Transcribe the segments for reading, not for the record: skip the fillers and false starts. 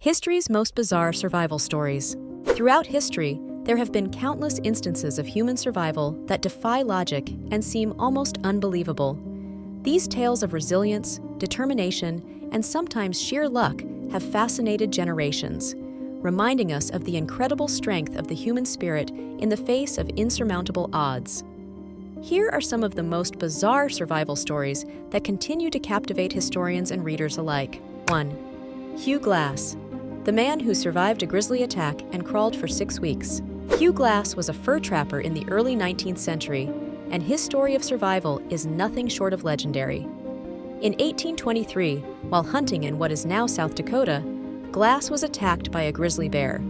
History's most bizarre survival stories. Throughout history, there have been countless instances of human survival that defy logic and seem almost unbelievable. These tales of resilience, determination, and sometimes sheer luck have fascinated generations, reminding us of the incredible strength of the human spirit in the face of insurmountable odds. Here are some of the most bizarre survival stories that continue to captivate historians and readers alike. 1. Hugh Glass, the man who survived a grizzly attack and crawled for 6 weeks. Hugh Glass was a fur trapper in the early 19th century, and his story of survival is nothing short of legendary. In 1823, while hunting in what is now South Dakota, Glass was attacked by a grizzly bear.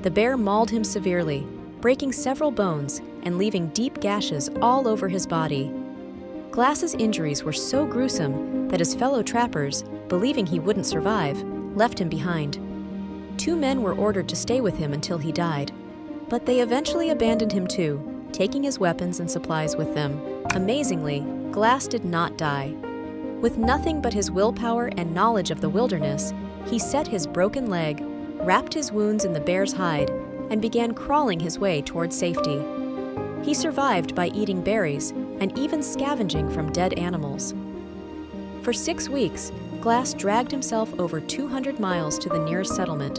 The bear mauled him severely, breaking several bones and leaving deep gashes all over his body. Glass's injuries were so gruesome that his fellow trappers, believing he wouldn't survive, left him behind. 2 men were ordered to stay with him until he died, but they eventually abandoned him too, taking his weapons and supplies with them. Amazingly, Glass did not die. With nothing but his willpower and knowledge of the wilderness, he set his broken leg, wrapped his wounds in the bear's hide, and began crawling his way toward safety. He survived by eating berries and even scavenging from dead animals. For 6 weeks, Glass dragged himself over 200 miles to the nearest settlement,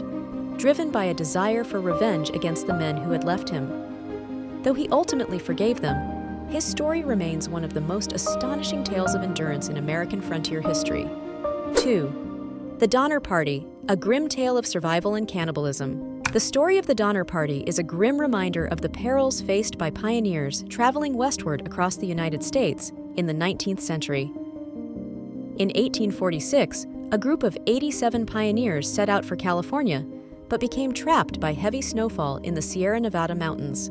driven by a desire for revenge against the men who had left him. Though he ultimately forgave them, his story remains one of the most astonishing tales of endurance in American frontier history. 2. The Donner Party, a grim tale of survival and cannibalism. The story of the Donner Party is a grim reminder of the perils faced by pioneers traveling westward across the United States in the 19th century. In 1846, a group of 87 pioneers set out for California, but became trapped by heavy snowfall in the Sierra Nevada mountains.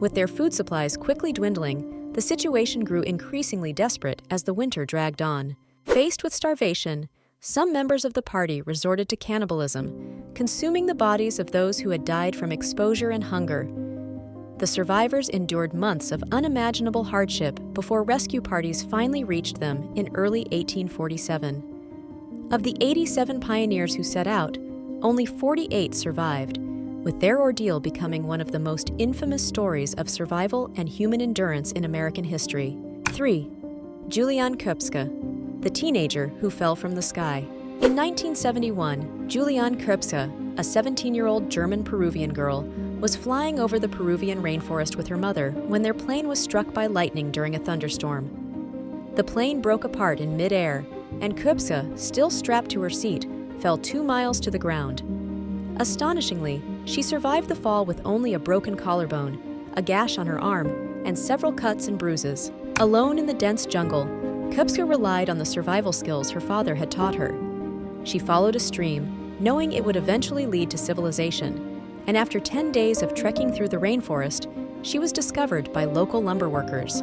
With their food supplies quickly dwindling, the situation grew increasingly desperate as the winter dragged on. Faced with starvation, some members of the party resorted to cannibalism, consuming the bodies of those who had died from exposure and hunger. The survivors endured months of unimaginable hardship before rescue parties finally reached them in early 1847. Of the 87 pioneers who set out, only 48 survived, with their ordeal becoming one of the most infamous stories of survival and human endurance in American history. 3. Julian Krska, the teenager who fell from the sky. In 1971, Julian Krska, a 17-year-old German-Peruvian girl, was flying over the Peruvian rainforest with her mother when their plane was struck by lightning during a thunderstorm. The plane broke apart in mid-air, and Koepcke, still strapped to her seat, fell 2 miles to the ground. Astonishingly, she survived the fall with only a broken collarbone, a gash on her arm, and several cuts and bruises. Alone in the dense jungle, Koepcke relied on the survival skills her father had taught her. She followed a stream, knowing it would eventually lead to civilization, and after 10 days of trekking through the rainforest, she was discovered by local lumber workers.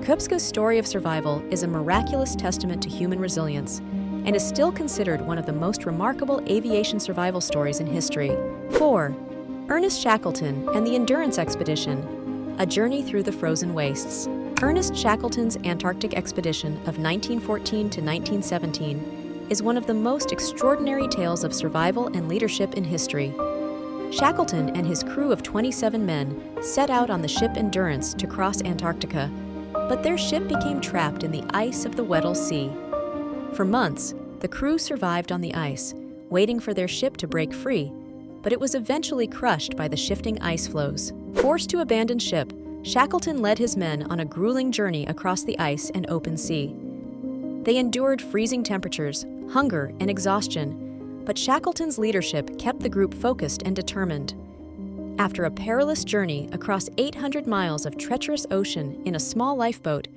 Koepcke's story of survival is a miraculous testament to human resilience and is still considered one of the most remarkable aviation survival stories in history. 4. Ernest Shackleton and the Endurance Expedition, a journey through the frozen wastes. Ernest Shackleton's Antarctic expedition of 1914 to 1917 is one of the most extraordinary tales of survival and leadership in history. Shackleton and his crew of 27 men set out on the ship Endurance to cross Antarctica, but their ship became trapped in the ice of the Weddell Sea. For months, the crew survived on the ice, waiting for their ship to break free, but it was eventually crushed by the shifting ice floes. Forced to abandon ship, Shackleton led his men on a grueling journey across the ice and open sea. They endured freezing temperatures, hunger, and exhaustion, but Shackleton's leadership kept the group focused and determined. After a perilous journey across 800 miles of treacherous ocean in a small lifeboat,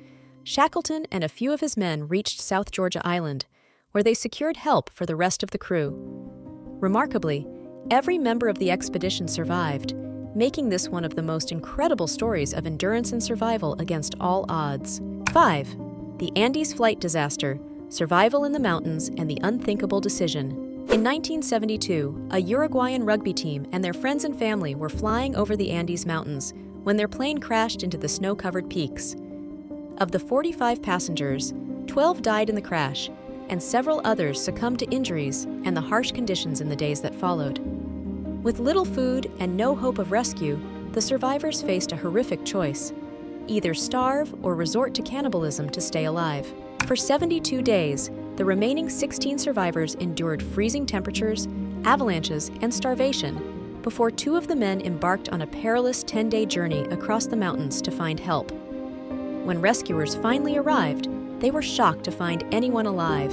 Shackleton and a few of his men reached South Georgia Island, where they secured help for the rest of the crew. Remarkably, every member of the expedition survived, making this one of the most incredible stories of endurance and survival against all odds. 5. The Andes Flight Disaster, Survival in the Mountains and the Unthinkable Decision. In 1972, a Uruguayan rugby team and their friends and family were flying over the Andes Mountains when their plane crashed into the snow-covered peaks. Of the 45 passengers, 12 died in the crash, and several others succumbed to injuries and the harsh conditions in the days that followed. With little food and no hope of rescue, the survivors faced a horrific choice: either starve or resort to cannibalism to stay alive. For 72 days, the remaining 16 survivors endured freezing temperatures, avalanches, and starvation before 2 of the men embarked on a perilous 10-day journey across the mountains to find help. When rescuers finally arrived, they were shocked to find anyone alive.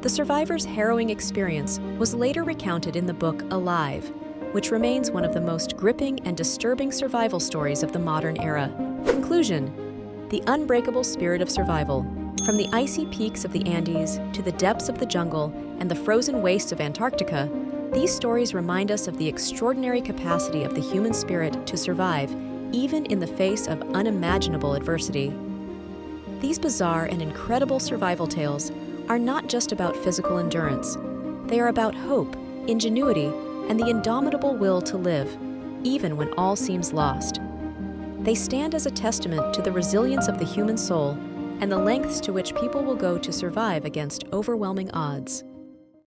The survivors' harrowing experience was later recounted in the book Alive, which remains one of the most gripping and disturbing survival stories of the modern era. Conclusion: the unbreakable spirit of survival. From the icy peaks of the Andes to the depths of the jungle and the frozen wastes of Antarctica, these stories remind us of the extraordinary capacity of the human spirit to survive, even in the face of unimaginable adversity. These bizarre and incredible survival tales are not just about physical endurance. They are about hope, ingenuity, and the indomitable will to live, even when all seems lost. They stand as a testament to the resilience of the human soul and the lengths to which people will go to survive against overwhelming odds.